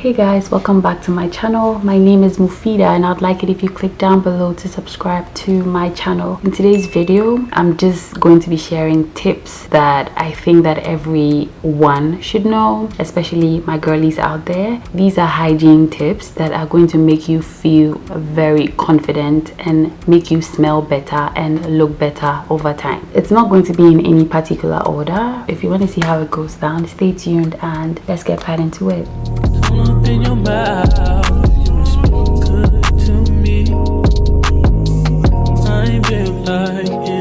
Hey guys, welcome back to my channel. My name is Muphidaht and I'd like it if you click down below to subscribe to my channel. In today's video, I'm just going to be sharing tips that I think that everyone should know, especially my girlies out there. These are hygiene tips that are going to make you feel very confident and make you smell better and look better over time. It's not going to be in any particular order. If you want to see how it goes down, stay tuned and let's get right into it. In your mouth, you speak good to me. I feel like you.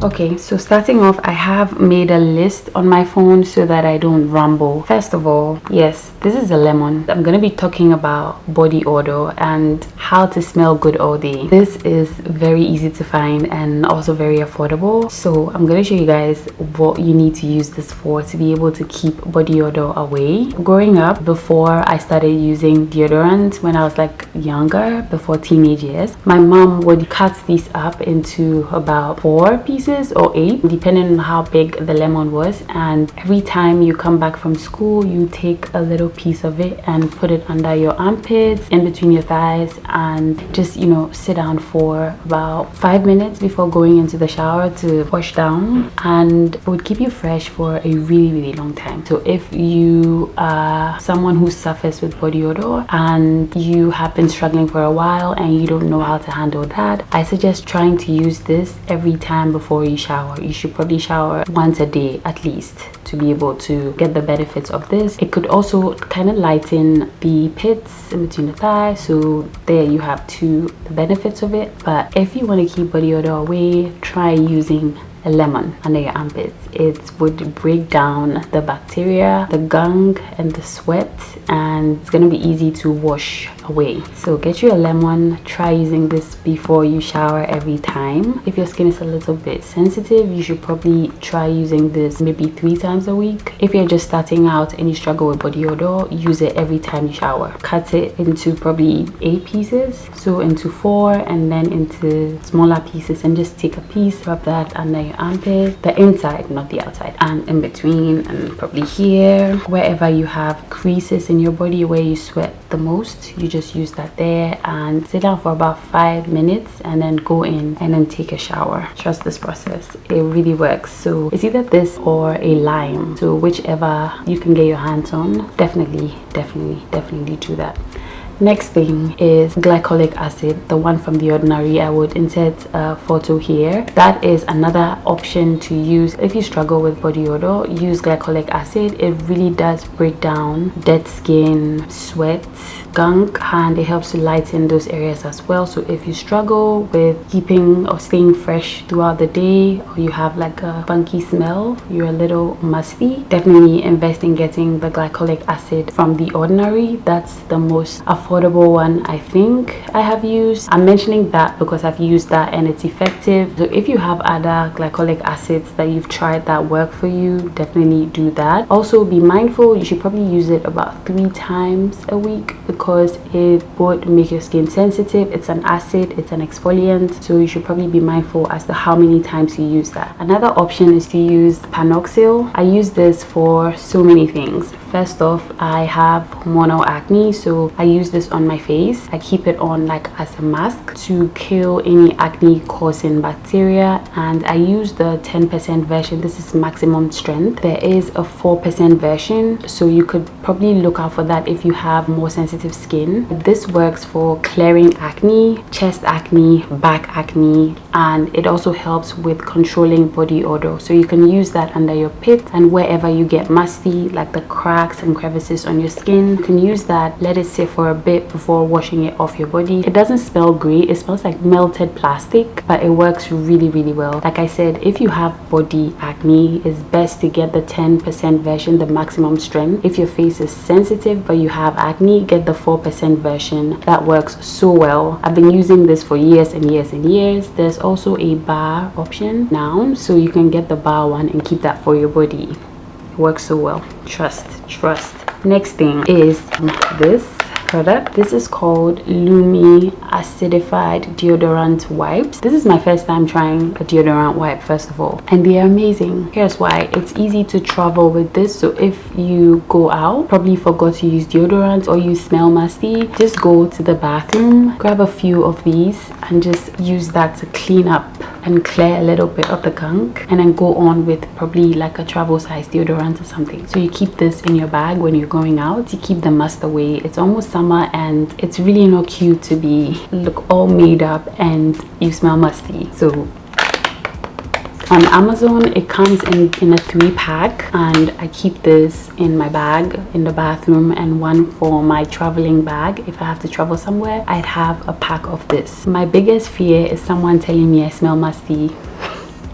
Okay, so starting off, I have made a list on my phone so that I don't ramble. First of all, yes, this is a lemon. I'm gonna be talking about body odor and how to smell good all day. This is very easy to find and also very affordable. So I'm gonna show you guys what you need to use this for to be able to keep body odor away. Growing up, before I started using deodorant when I was like younger, before teenage years, my mom would cut these up into about 4 pieces or 8 depending on how big the lemon was, and every time you come back from school you take a little piece of it and put it under your armpits, in between your thighs, and just, you know, sit down for about 5 minutes before going into the shower to wash down, and it would keep you fresh for a really long time. So if you are someone who suffers with body odor and you have been struggling for a while and you don't know how to handle that, I suggest trying to use this every time before you shower. You should probably shower once a day at least to be able to get the benefits of this. It could also kind of lighten the pits in between the thighs, so there you have the benefits of it. But if you want to keep body odor away, try using a lemon under your armpits. It would break down the bacteria, the gunk and the sweat, and it's gonna be easy to wash away. So get you a lemon. Try using this before you shower every time. If your skin is a little bit sensitive, you should probably try using this maybe 3 times a week. If you're just starting out and you struggle with body odor, use it every time you shower. Cut it into probably 8 pieces, so into 4 and then into smaller pieces, and just take a piece, rub that under your armpit, the inside, not the outside, and in between, and probably here, wherever you have creases in your body where you sweat the most, you just use that there and sit down for about 5 minutes and then go in and then take a shower. Trust this process, it really works. So it's either this or a lime, so whichever you can get your hands on, definitely do that. Next thing is glycolic acid, the one from The Ordinary. I would insert a photo here. That is another option to use if you struggle with body odor. Use glycolic acid. It really does break down dead skin, sweat, gunk, and it helps to lighten those areas as well. So if you struggle with keeping or staying fresh throughout the day, or you have like a funky smell, you're a little musty, definitely invest in getting the glycolic acid from The Ordinary. That's the most affordable one I think I have used. I'm mentioning that because I've used that and it's effective. So if you have other glycolic acids that you've tried that work for you, definitely do that. Also be mindful, you should probably use it about 3 times a week because it would make your skin sensitive. It's an acid, it's an exfoliant, so you should probably be mindful as to how many times you use that. Another option is to use panoxyl. I use this for so many things. First off, I have hormonal acne, so I use this on my face. I keep it on like as a mask to kill any acne causing bacteria, and I use the 10% version. This is maximum strength. There is a 4% version, so you could probably look out for that if you have more sensitive skin. This works for clearing acne, chest acne, back acne, and it also helps with controlling body odor. So you can use that under your pits and wherever you get musty, like the cracks and crevices on your skin. You can use that, let it sit for a bit before washing it off your body. It doesn't smell great, it smells like melted plastic, but it works really well. Like I said, if you have body acne, it's best to get the 10% version, the maximum strength. If your face is sensitive but you have acne, get the 4% version. That works so well. I've been using this for years and years. There's also a bar option now, so you can get the bar one and keep that for your body. It works so well. Trust. Next thing is this product. This is called Lumi Acidified Deodorant Wipes. This is my first time trying a deodorant wipe, first of all, and they are amazing. Here's why. It's easy to travel with this, so if you go out, probably forgot to use deodorant or you smell musty, just go to the bathroom, grab a few of these and just use that to clean up and clear a little bit of the gunk, and then go on with probably like a travel size deodorant or something. So you keep this in your bag when you're going out to keep the must away. It's almost summer and it's really not cute to be look all made up and you smell musty. So on Amazon it comes in a 3-pack, and I keep this in my bag in the bathroom and one for my traveling bag. If I have to travel somewhere, I'd have a pack of this. My biggest fear is someone telling me I smell musty.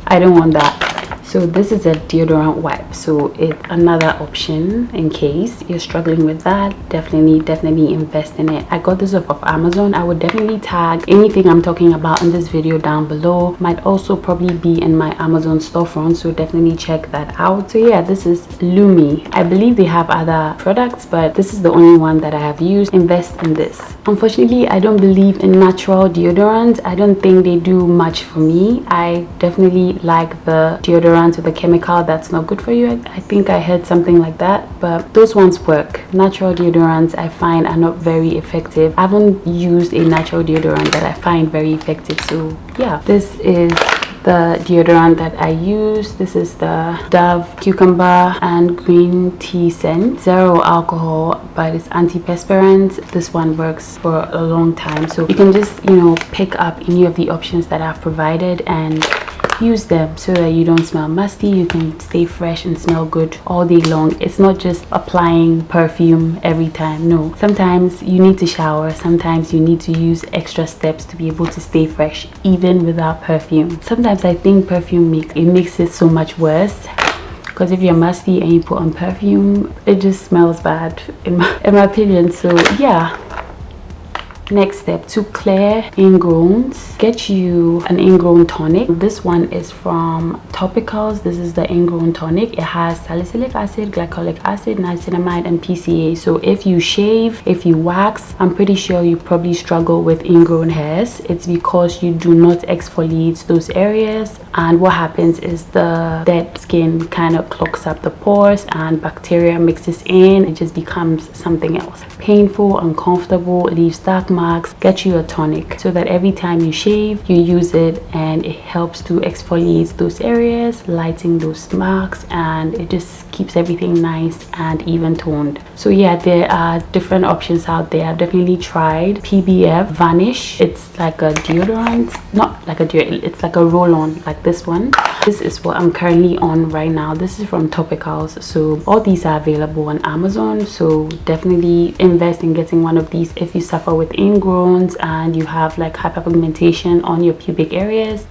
I don't want that. So this is a deodorant wipe, so it's another option in case you're struggling with that. Definitely invest in it. I got this off of Amazon. I would definitely tag anything I'm talking about in this video down below. Might also probably be in my Amazon storefront, so definitely check that out. So yeah, this is Lumi. I believe they have other products, but this is the only one that I have used. Invest in this. Unfortunately, I don't believe in natural deodorant. I don't think they do much for me. I definitely like the deodorant with a chemical that's not good for you. I think I heard something like that, but those ones work. Natural deodorants I find are not very effective. I haven't used a natural deodorant that I find very effective. So yeah, this is the deodorant that I use. This is the Dove cucumber and green tea scent. 0 alcohol, but it's antiperspirant. This one works for a long time, so you can just, you know, pick up any of the options that I've provided and use them so that you don't smell musty. You can stay fresh and smell good all day long. It's not just applying perfume every time. No, sometimes you need to shower, sometimes you need to use extra steps to be able to stay fresh even without perfume. Sometimes I think perfume makes it so much worse, because if you're musty and you put on perfume, it just smells bad in my opinion. So yeah, next step, to clear ingrowns, get you an ingrown tonic. This one is from Topicals. This is the ingrown tonic. It has salicylic acid, glycolic acid, niacinamide and PCA. So if you shave, if you wax, I'm pretty sure you probably struggle with ingrown hairs. It's because you do not exfoliate those areas, and what happens is the dead skin kind of clogs up the pores and bacteria mixes in. It just becomes something else. Painful, uncomfortable, leaves dark marks. Get you a tonic so that every time you shave, you use it and it helps to exfoliate those areas, lighten those marks, and it just keeps everything nice and even toned. So yeah, there are different options out there. I've definitely tried PBF Vanish. It's like a deodorant, not like a deodorant, it's like a roll-on like this one. This is what I'm currently on right now. This is from Topicals. So all these are available on Amazon, so definitely invest in getting one of these if you suffer with ingrowns and you have like hyperpigmentation on your pubic areas.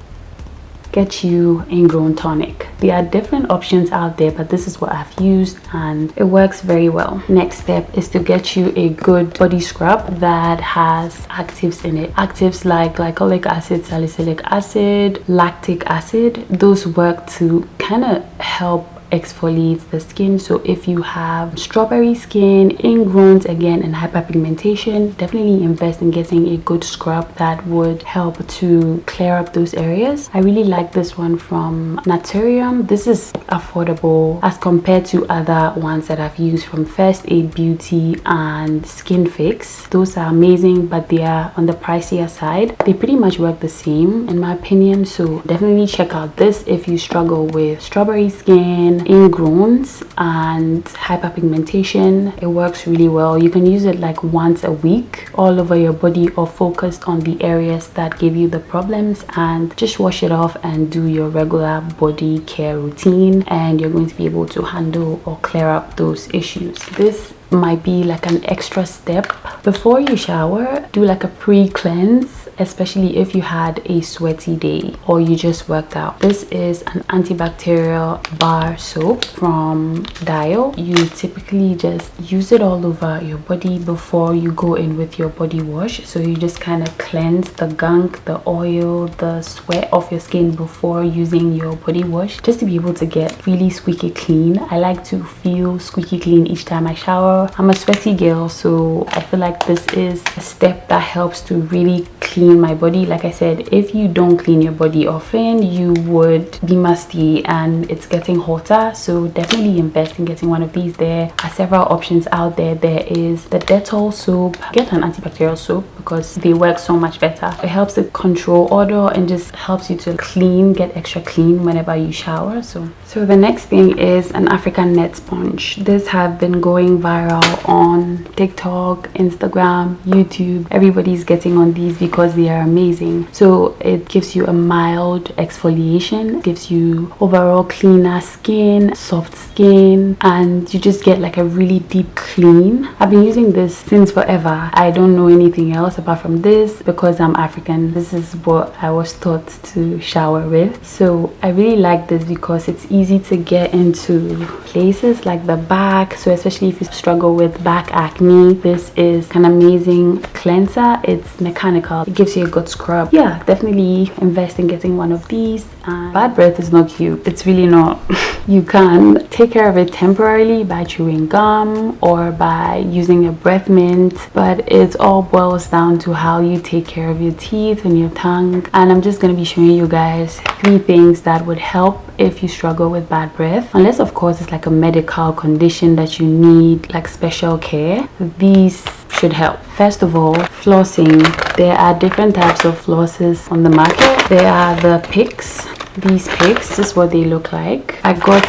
Get you ingrown tonic. There are different options out there, but this is what I've used and it works very well. Next step is to get you a good body scrub that has actives in it. Actives like glycolic acid, salicylic acid, lactic acid. Those work to kind of help exfoliates the skin. So if you have strawberry skin, ingrowns again, and hyperpigmentation, definitely invest in getting a good scrub that would help to clear up those areas. I really like this one from Naturium. This is affordable as compared to other ones that I've used from First Aid Beauty and Skin Fix. Those are amazing, but they are on the pricier side. They pretty much work the same in my opinion, so definitely check out this if you struggle with strawberry skin, ingrowns and hyperpigmentation. It works really well. You can use it like once a week all over your body or focused on the areas that give you the problems, and just wash it off and do your regular body care routine, and you're going to be able to handle or clear up those issues. This might be like an extra step before you shower. Do like a pre-cleanse especially if you had a sweaty day or you just worked out. This is an antibacterial bar soap from Dial. You typically just use it all over your body before you go in with your body wash. So you just kind of cleanse the gunk, the oil, the sweat off your skin before using your body wash, just to be able to get really squeaky clean. I like to feel squeaky clean each time I shower. I'm a sweaty girl, so I feel like this is a step that helps to really clean my body. Like I said, if you don't clean your body often, you would be musty and it's getting hotter. So definitely invest in getting one of these. There are several options out there. There is the Dettol soap. Get an antibacterial soap because they work so much better. It helps to control odor and just helps you to clean, get extra clean whenever you shower. So the next thing is an African net sponge. This have been going viral on TikTok, Instagram, YouTube. Everybody's getting on these because they are amazing. So it gives you a mild exfoliation, gives you overall cleaner skin, soft skin, and you just get like a really deep clean. I've been using this since forever. I don't know anything else apart from this because I'm African. This is what I was taught to shower with. So I really like this because it's easy to get into places like the back. So especially if you struggle with back acne, this is an amazing cleanser. It's mechanical. It gives you a good scrub. Yeah, definitely invest in getting one of these. And bad breath is not cute. It's really not. You can take care of it temporarily by chewing gum or by using a breath mint, but it all boils down to how you take care of your teeth and your tongue. And I'm just going to be showing you guys 3 things that would help if you struggle with bad breath, unless of course it's like a medical condition that you need like special care. These should help. First of all, flossing. There are different types of flosses on the market. There are the picks. These picks, this is what they look like. I got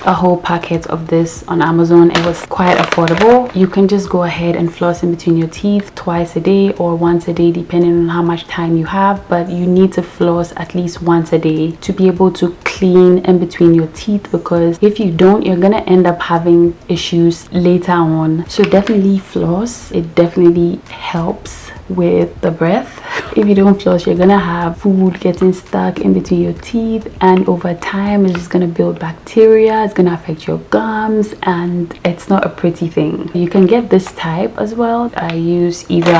a whole packet of this on Amazon. It was quite affordable. You can just go ahead and floss in between your teeth twice a day or once a day depending on how much time you have, but you need to floss at least once a day to be able to clean in between your teeth, because if you don't, you're gonna end up having issues later on. So definitely floss. It definitely helps with the breath. If you don't floss, you're gonna have food getting stuck in between your teeth, and over time it's just gonna build bacteria. It's gonna affect your gums and it's not a pretty thing. You can get this type as well. I use either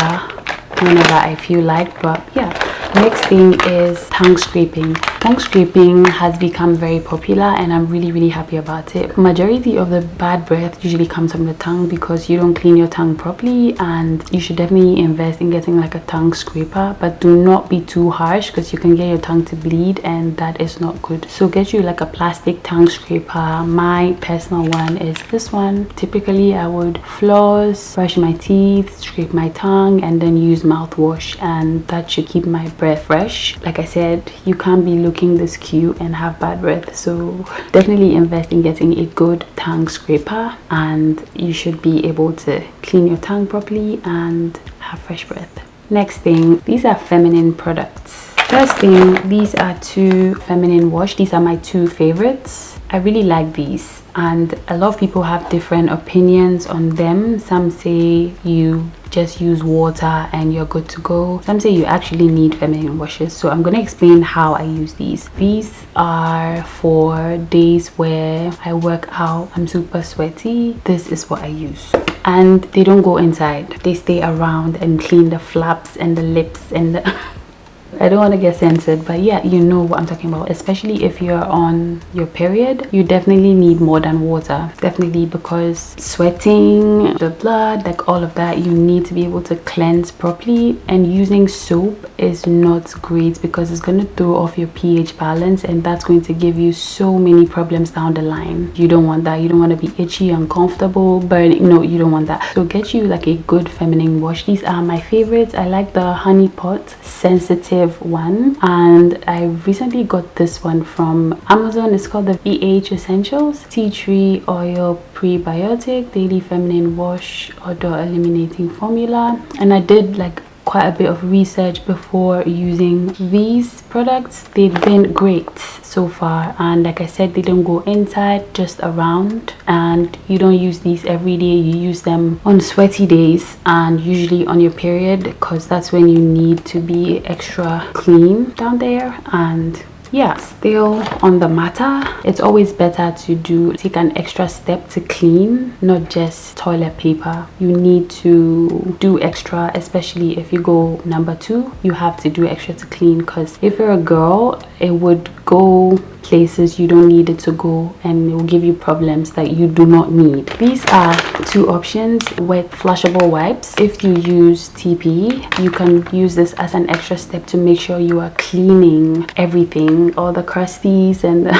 whenever I feel like, but yeah. Next thing is tongue scraping. Tongue scraping has become very popular and I'm really happy about it. Majority of the bad breath usually comes from the tongue because you don't clean your tongue properly, and you should definitely invest in getting like a tongue scraper, but do not be too harsh because you can get your tongue to bleed and that is not good. So get you like a plastic tongue scraper. My personal one is this one. Typically I would floss, brush my teeth, scrape my tongue, and then use mouthwash, and that should keep my breath fresh. Like I said, you can't be looking this cute and have bad breath, so definitely invest in getting a good tongue scraper and you should be able to clean your tongue properly and have fresh breath. Next thing, these are feminine products. First thing, these are 2 feminine wash. These are my 2 favorites. I really like these and a lot of people have different opinions on them. Some say you just use water and you're good to go. Some say you actually need feminine washes. So I'm going to explain how I use these. These are for days where I work out, I'm super sweaty. This is what I use. And they don't go inside. They stay around and clean the flaps and the lips and the I don't want to get censored, but yeah, you know what I'm talking about. Especially if you're on your period, you definitely need more than water. Definitely, because sweating, the blood, like all of that, you need to be able to cleanse properly. And using soap is not great because it's going to throw off your pH balance, and that's going to give you so many problems down the line. You don't want that. You don't want to be itchy, uncomfortable, burning. No, you don't want that. So get you like a good feminine wash. These are my favorites. I like the Honey Pot Sensitive one, and I recently got this one from Amazon. It's called the VH Essentials Tea Tree Oil Prebiotic Daily Feminine Wash Odor Eliminating Formula, and I did like quite a bit of research before using these products. They've been great so far, and like I said, they don't go inside, just around, and you don't use these every day. You use them on sweaty days and usually on your period, because that's when you need to be extra clean down there. And yeah, still on the matter, it's always better to take an extra step to clean, not just toilet paper. You need to do extra, especially if you go number 2. You have to do extra to clean, because if you're a girl, it would go places you don't need it to go, and it will give you problems that you do not need. These are 2 options with flushable wipes. If you use TP, you can use this as an extra step to make sure you are cleaning everything, all the crusties and the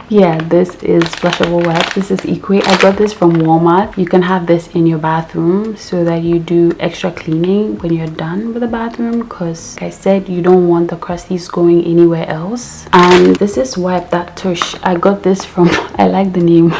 yeah, this is flushable wipes. This is Equate. I got this from Walmart. You can have this in your bathroom so that you do extra cleaning when you're done with the bathroom, because like I said, you don't want the crusties going anywhere else. And this is Wipe That Tush. I got this from I like the name.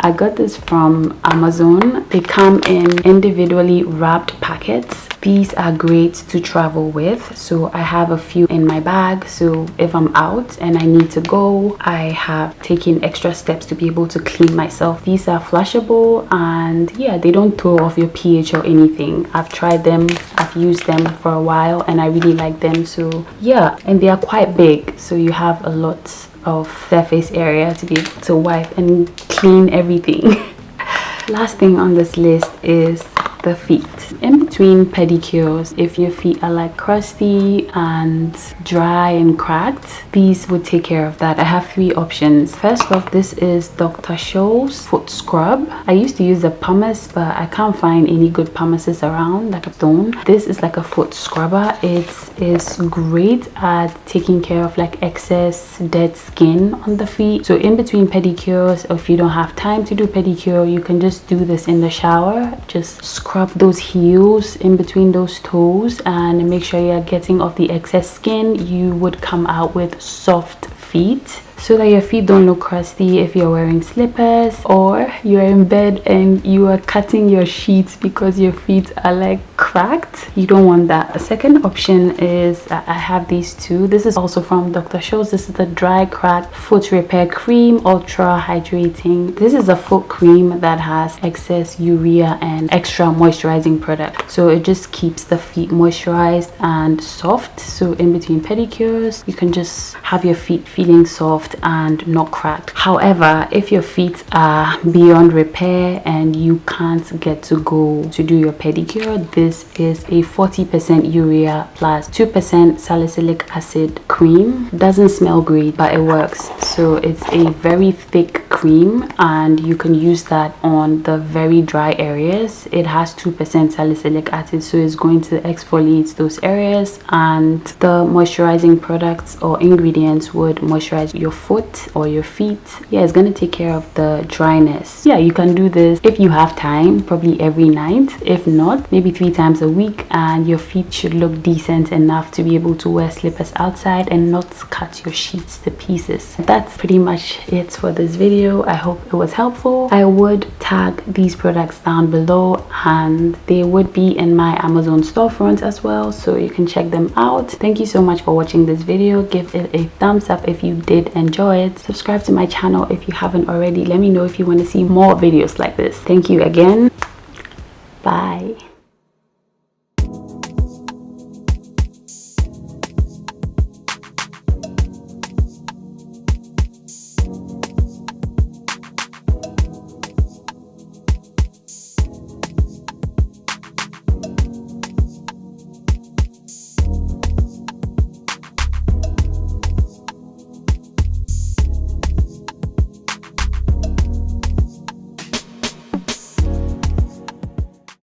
I got this from Amazon. They come in individually wrapped packets. These are great to travel with, so I have a few in my bag, so if I'm out and I need to go, I have taken extra steps to be able to clean myself. These are flushable, and yeah, they don't throw off your pH or anything. I've tried them, I've used them for a while, and I really like them. So yeah, and they are quite big, so you have a lot of surface area to be able to wipe and clean everything. Last thing on this list is the feet. In between pedicures, if your feet are like crusty and dry and cracked, these would take care of that. I have 3 options. First off, this is Dr. Scholl's foot scrub. I used to use the pumice, but I can't find any good pumices around, like a stone. This is like a foot scrubber. It is great at taking care of like excess dead skin on the feet. So in between pedicures, or if you don't have time to do pedicure, you can just do this in the shower. Just scrub those heels in between those toes and make sure you're getting off the excess skin. You would come out with soft feet, so that your feet don't look crusty if you're wearing slippers or you're in bed and you are cutting your sheets because your feet are like cracked. You don't want that. A second option is I have these 2. This is also from Dr. Scholl's. This is the Dry Crack Foot Repair Cream, Ultra Hydrating. This is a foot cream that has excess urea and extra moisturizing product, so it just keeps the feet moisturized and soft. So in between pedicures, you can just have your feet feeling soft and not cracked. However, if your feet are beyond repair and you can't get to go to do your pedicure, this is a 40% urea plus 2% salicylic acid cream. Doesn't smell great, but it works. So it's a very thick cream, and you can use that on the very dry areas. It has 2% salicylic acid, so it's going to exfoliate those areas, and the moisturizing products or ingredients would moisturize your foot or your feet. Yeah, it's going to take care of the dryness. Yeah, you can do this if you have time, probably every night. If not, maybe 3 times a week, and your feet should look decent enough to be able to wear slippers outside and not cut your sheets to pieces. That's pretty much it for this video. I hope it was helpful. I would tag these products down below, and they would be in my Amazon storefront as well, so you can check them out. Thank you so much for watching this video. Give it a thumbs up if you did enjoy it. Subscribe to my channel if you haven't already. Let me know if you want to see more videos like this. Thank you again. Bye.